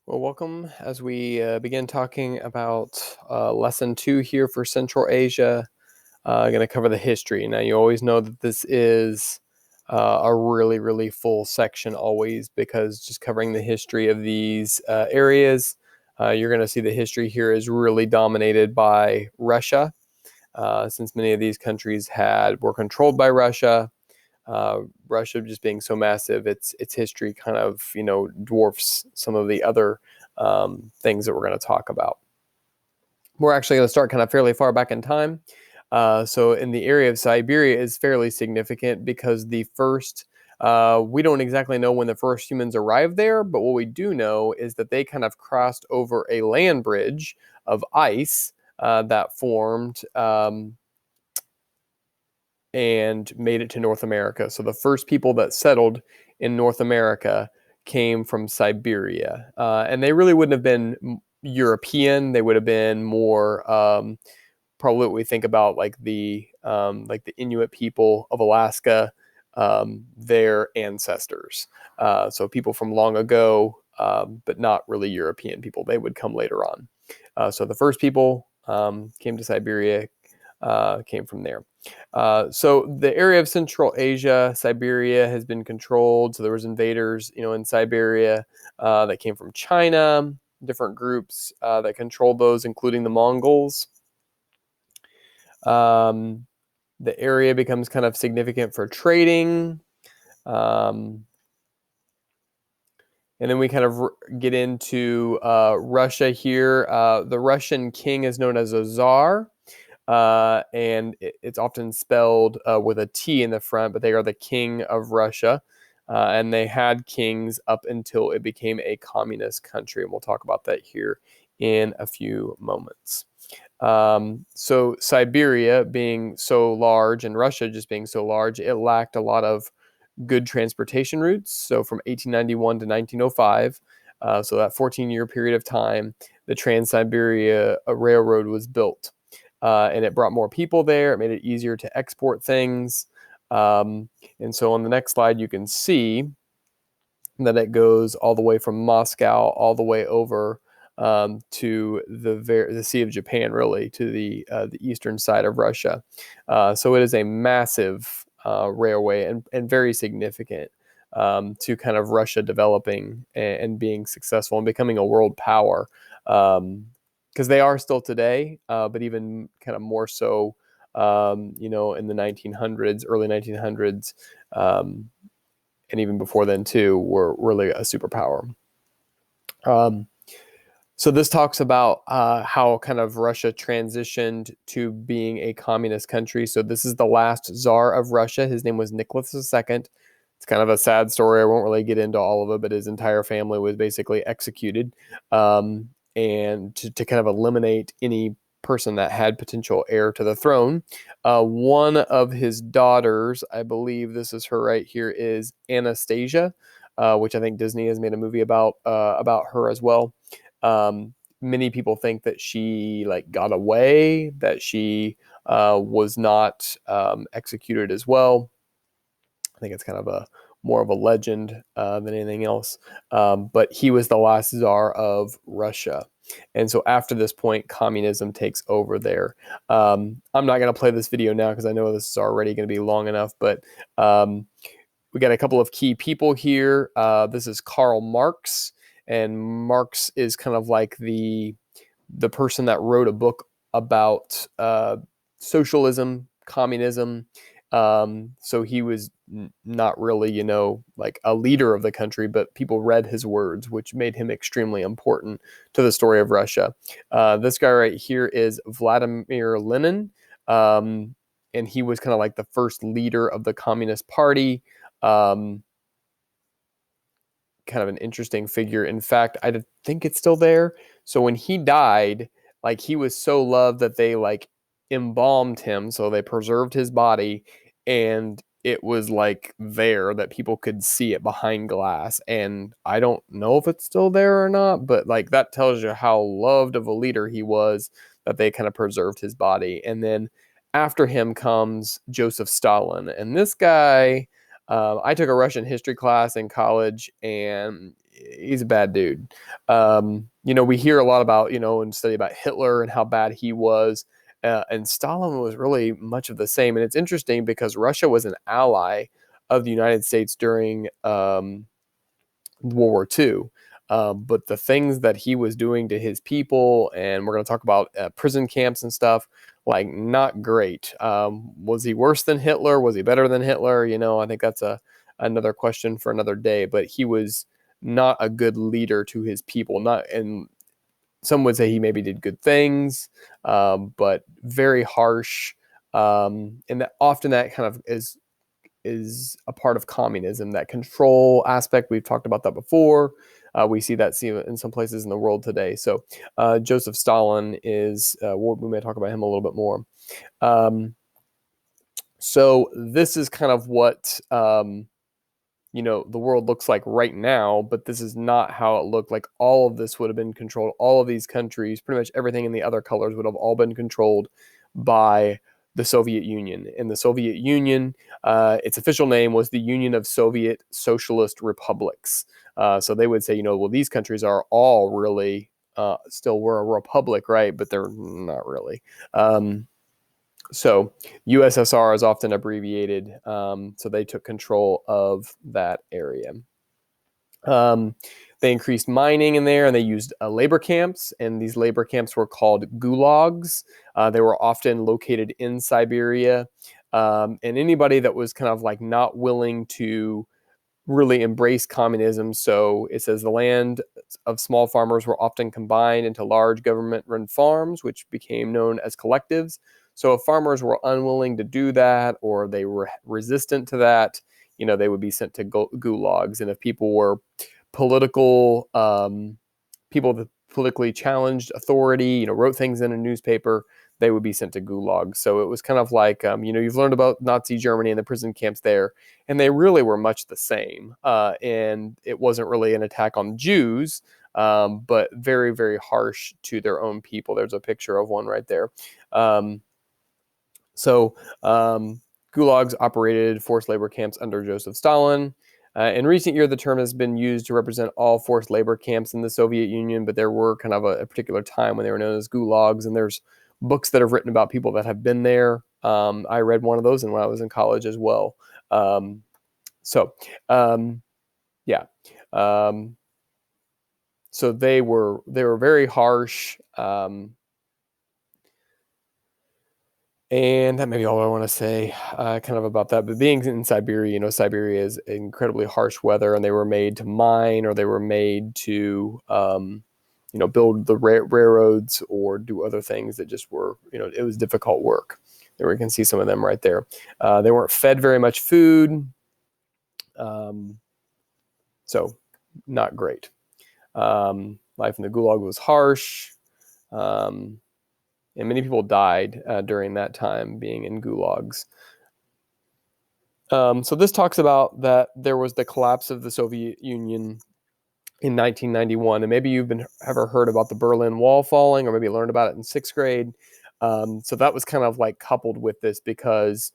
Well, welcome as we begin talking about lesson 2 here for Central Asia. Going to cover the history. Now, you always know that this is a really, really full section always, because just covering the history of these areas, you're going to see the history here is really dominated by Russia, since many of these countries were controlled by Russia. Russia just being so massive, its history kind of dwarfs some of the other things that we're going to talk about. We're actually going to start kind of fairly far back in time. So in the area of Siberia is fairly significant because we don't exactly know when the first humans arrived there, but what we do know is that they kind of crossed over a land bridge of ice that formed and made it to North America. So the first people that settled in North America came from Siberia, and they really wouldn't have been European. They would have been more probably what we think about like the Inuit people of Alaska, their ancestors. So people from long ago, but not really European people. They would come later on. So the first people came to Siberia, came from there. So the area of Central Asia, Siberia, has been controlled. So there was invaders, in Siberia that came from China, different groups that controlled those, including the Mongols. Um, the area becomes kind of significant for trading. And then we kind of get into Russia here. The Russian king is known as a czar. And it's often spelled with a T in the front, but they are the king of Russia. And they had kings up until it became a communist country. And we'll talk about that here in a few moments. So Siberia being so large and Russia just being so large, it lacked a lot of good transportation routes. So from 1891 to 1905, so that 14-year period of time, the Trans-Siberia Railroad was built. And it brought more people there. It made it easier to export things. And so on the next slide, you can see that it goes all the way from Moscow all the way over to the Sea of Japan, really, to the eastern side of Russia. So it is a massive railway and very significant to kind of Russia developing and being successful and becoming a world power. Because they are still today, but even kind of more so, in the 1900s, early 1900s, and even before then too, were really a superpower. So this talks about how kind of Russia transitioned to being a communist country. So this is the last czar of Russia. His name was Nicholas II. It's kind of a sad story. I won't really get into all of it, but his entire family was basically executed, and to kind of eliminate any person that had potential heir to the throne. One of his daughters, I believe this is her right here, is Anastasia, which I think Disney has made a movie about her as well. Many people think that she got away, that she was not executed as well. I think it's kind of more of a legend than anything else. But he was the last czar of Russia. And so after this point, communism takes over there. I'm not going to play this video now because I know this is already going to be long enough, but we got a couple of key people here. This is Karl Marx, and Marx is kind of like the person that wrote a book about socialism, communism. So he was not really, like a leader of the country, but people read his words, which made him extremely important to the story of Russia. This guy right here is Vladimir Lenin, and he was kind of like the first leader of the Communist Party. Kind of an interesting figure. In fact, I think it's still there. So when he died, he was so loved that they embalmed him, so they preserved his body, and it was there that people could see it behind glass. And I don't know if it's still there or not, but that tells you how loved of a leader he was, that they kind of preserved his body. And then after him comes Joseph Stalin, and this guy, I took a Russian history class in college, and he's a bad dude. We hear a lot about, and study about Hitler and how bad he was. And Stalin was really much of the same. And it's interesting because Russia was an ally of the United States during World War II. But the things that he was doing to his people, and we're going to talk about prison camps and stuff, like not great. Was he worse than Hitler? Was he better than Hitler? I think that's another question for another day. But he was not a good leader to his people. Not, and some would say he maybe did good things, but very harsh. And that often that kind of is a part of communism, that control aspect. We've talked about that before. We see that in some places in the world today. So Joseph Stalin is, we may talk about him a little bit more. So this is kind of what the world looks like right now, but this is not how it looked. Like all of this would have been controlled. All of these countries, pretty much everything in the other colors would have all been controlled by the Soviet Union. And the Soviet Union, its official name was the Union of Soviet Socialist Republics. So they would say, well, these countries are all really still we're a republic, right? But they're not really. So USSR is often abbreviated. So they took control of that area. They increased mining in there, and they used labor camps, and these labor camps were called gulags. They were often located in Siberia, and anybody that was kind of like not willing to really embrace communism. So it says the land of small farmers were often combined into large government-run farms, which became known as collectives. So if farmers were unwilling to do that, or they were resistant to that, they would be sent to gulags. And if people were political, people that politically challenged authority, wrote things in a newspaper, they would be sent to gulags. So it was kind of like, you've learned about Nazi Germany and the prison camps there, and they really were much the same. And it wasn't really an attack on Jews, but very, very harsh to their own people. There's a picture of one right there. Gulags operated forced labor camps under Joseph Stalin. In recent years, the term has been used to represent all forced labor camps in the Soviet Union, but there were kind of a particular time when they were known as gulags, and there's books that have written about people that have been there. I read one of those when I was in college as well. Yeah. So they were very harsh. And that may be all I want to say kind of about that. But being in Siberia, Siberia is incredibly harsh weather, and they were made to mine, or they were made to, build the railroads or do other things that just were, it was difficult work. There we can see some of them right there. They weren't fed very much food. So not great. Life in the gulag was harsh. And many people died during that time being in gulags. So this talks about that there was the collapse of the Soviet Union in 1991, and maybe you've ever heard about the Berlin Wall falling, or maybe learned about it in sixth grade. So that was kind of like coupled with this because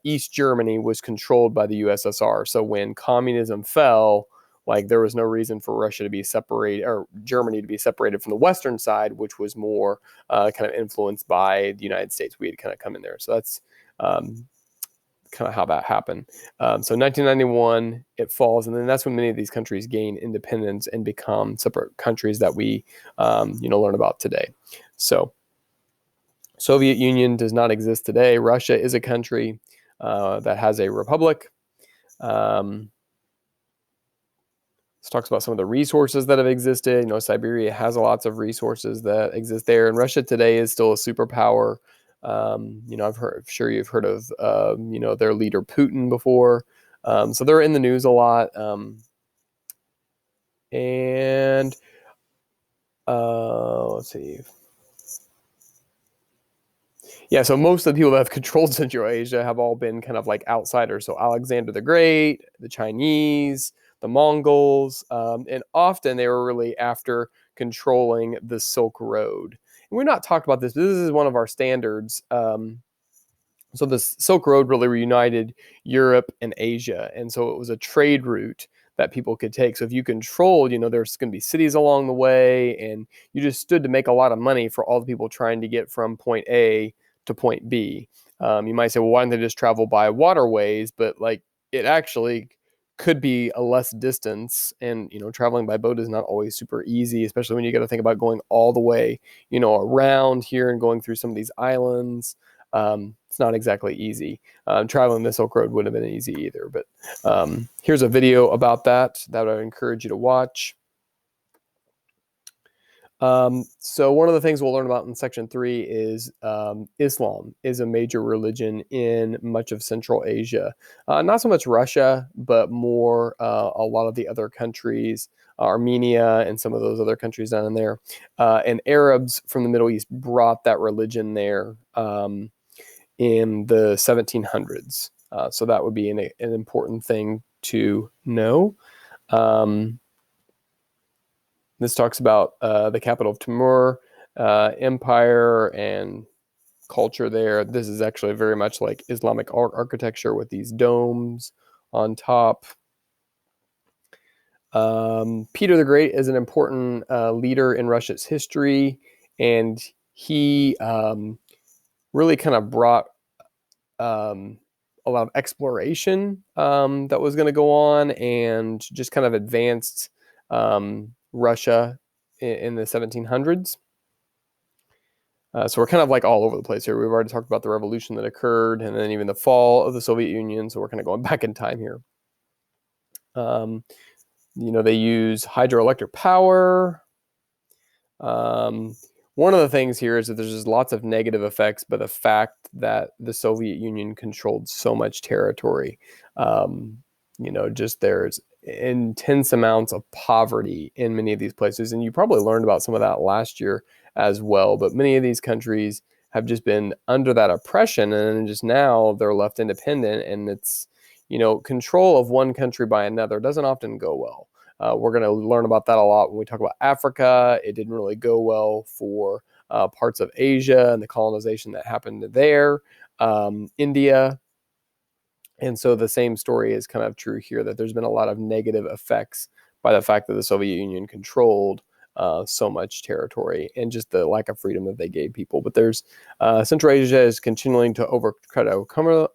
East Germany was controlled by the USSR. So when communism fell, like there was no reason for Russia to be separated, or Germany to be separated from the Western side, which was more kind of influenced by the United States. We had kind of come in there. So that's kind of how that happened. So 1991, it falls, and then that's when many of these countries gain independence and become separate countries that we, learn about today. So Soviet Union does not exist today. Russia is a country that has a republic. This talks about some of the resources that have existed. Siberia has lots of resources that exist there, and Russia today is still a superpower. I'm sure you've heard of, their leader Putin before. So they're in the news a lot. Let's see. Yeah, so most of the people that have controlled Central Asia have all been kind of like outsiders. So Alexander the Great, the Chinese, the Mongols, and often they were really after controlling the Silk Road. And we've not talked about this, but this is one of our standards. So the Silk Road really reunited Europe and Asia. And so it was a trade route that people could take. So if you controlled, there's going to be cities along the way, and you just stood to make a lot of money for all the people trying to get from point A to point B. You might say, well, why don't they just travel by waterways? But like, it actually could be a less distance, and traveling by boat is not always super easy, especially when you got to think about going all the way around here and going through some of these islands. It's not exactly easy. Traveling the Silk Road wouldn't have been easy either, but here's a video about that I would encourage you to watch. So one of the things we'll learn about in section 3 is Islam is a major religion in much of Central Asia. Not so much Russia, but more a lot of the other countries, Armenia and some of those other countries down in there. And Arabs from the Middle East brought that religion there in the 1700s. So that would be an important thing to know. This talks about the capital of Timur, empire and culture there. This is actually very much like Islamic architecture with these domes on top. Peter the Great is an important leader in Russia's history, and he really kind of brought a lot of exploration that was going to go on, and just kind of advanced Russia in the 1700s. So we're kind of like all over the place here. We've already talked about the revolution that occurred, and then even the fall of the Soviet Union. So we're kind of going back in time here. They use hydroelectric power. One of the things here is that there's just lots of negative effects by the fact that the Soviet Union controlled so much territory. Just there's intense amounts of poverty in many of these places. And you probably learned about some of that last year as well. But many of these countries have just been under that oppression, and just now they're left independent. And it's, control of one country by another doesn't often go well. We're going to learn about that a lot when we talk about Africa. It didn't really go well for parts of Asia and the colonization that happened there. India. And so the same story is kind of true here, that there's been a lot of negative effects by the fact that the Soviet Union controlled so much territory, and just the lack of freedom that they gave people. But there's Central Asia is continuing to try to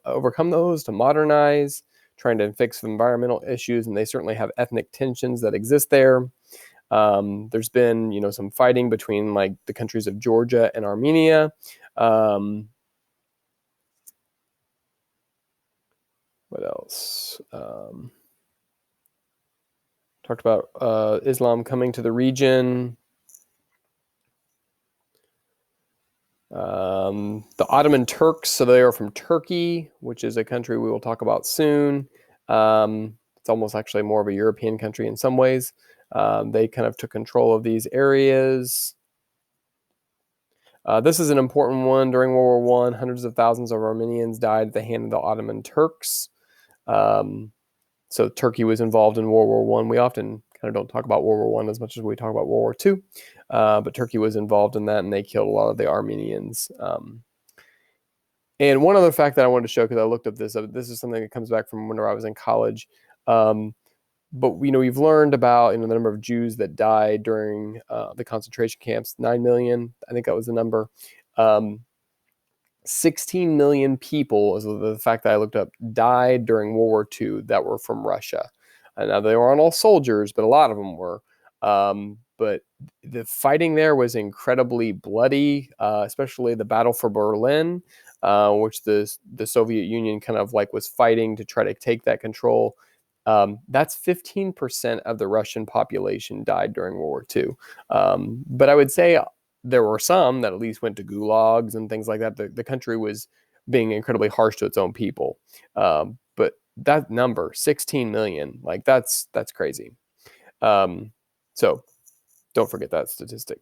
overcome those, to modernize, trying to fix environmental issues, and they certainly have ethnic tensions that exist there. There's been, some fighting between like the countries of Georgia and Armenia. What else? Talked about Islam coming to the region. The Ottoman Turks, so they are from Turkey, which is a country we will talk about soon. It's almost actually more of a European country in some ways. They kind of took control of these areas. This is an important one. During World War I, hundreds of thousands of Armenians died at the hand of the Ottoman Turks. So Turkey was involved in World War I. We often kind of don't talk about World War I as much as we talk about World War II. But Turkey was involved in that, and they killed a lot of the Armenians. And one other fact that I wanted to show, because I looked up this is something that comes back from when I was in college. But we've learned about the number of Jews that died during the concentration camps. 9 million, I think that was the number. 16 million people, is the fact that I looked up, died during World War II that were from Russia. And now they weren't all soldiers, but a lot of them were. But the fighting there was incredibly bloody, especially the Battle for Berlin, which the Soviet Union kind of like was fighting to try to take that control. That's 15% of the Russian population died during World War II. But I would say there were some that at least went to gulags and things like that. The country was being incredibly harsh to its own people. But that number, 16 million, like that's crazy. So don't forget that statistic.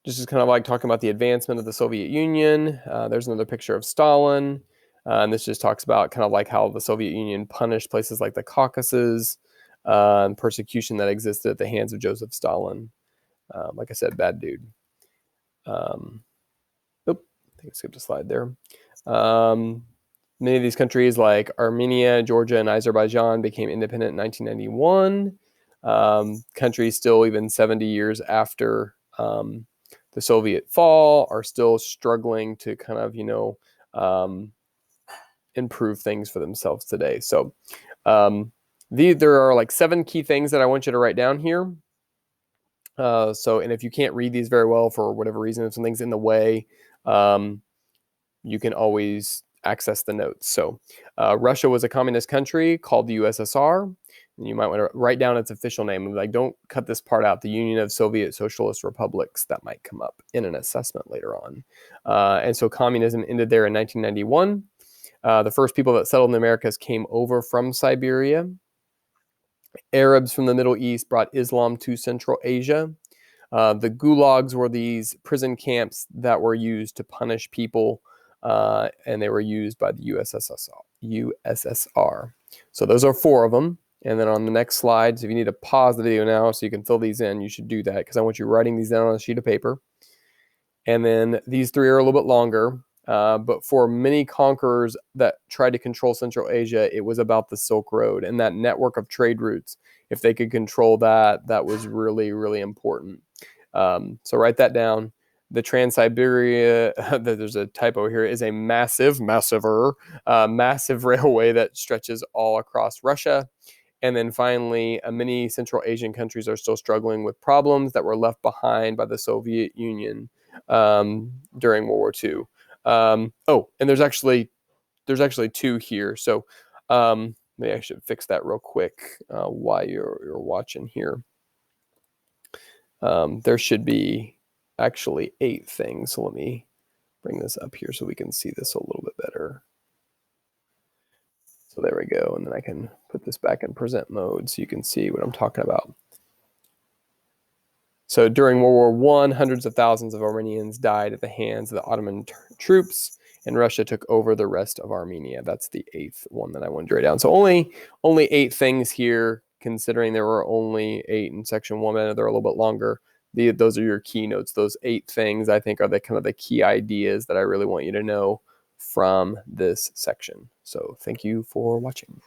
Just is kind of like talking about the advancement of the Soviet Union. There's another picture of Stalin. And this just talks about kind of like how the Soviet Union punished places like the Caucasus, and persecution that existed at the hands of Joseph Stalin. Like I said, bad dude. I think I skipped a slide there. Many of these countries like Armenia, Georgia, and Azerbaijan became independent in 1991. Countries still even 70 years after the Soviet fall are still struggling to kind of, improve things for themselves today. So there are like 7 key things that I want you to write down here. And if you can't read these very well for whatever reason, if something's in the way, you can always access the notes. So Russia was a communist country called the USSR. And you might want to write down its official name. Like, don't cut this part out. The Union of Soviet Socialist Republics. That might come up in an assessment later on. And so communism ended there in 1991. The first people that settled in the Americas came over from Siberia. Arabs from the Middle East brought Islam to Central Asia. The gulags were these prison camps that were used to punish people, and they were used by the USSR. So those are 4 of them. And then on the next slides, if you need to pause the video now so you can fill these in, you should do that, because I want you writing these down on a sheet of paper. And then these 3 are a little bit longer. But for many conquerors that tried to control Central Asia, it was about the Silk Road and that network of trade routes. If they could control that, that was really, really important. So write that down. The Trans-Siberia, there's a typo here, is a massive railway that stretches all across Russia. And then finally, many Central Asian countries are still struggling with problems that were left behind by the Soviet Union during World War II. And there's actually 2 here. So maybe I should fix that real quick while you're watching here. There should be actually 8 things. So let me bring this up here so we can see this a little bit better. So there we go. And then I can put this back in present mode so you can see what I'm talking about. So during World War I, hundreds of thousands of Armenians died at the hands of the Ottoman troops, and Russia took over the rest of Armenia. That's the 8th one that I wanted to write down. So only 8 things here, considering there were only 8 in section 1, and they're a little bit longer. Those are your keynotes. Those 8 things, I think, are the kind of the key ideas that I really want you to know from this section. So thank you for watching.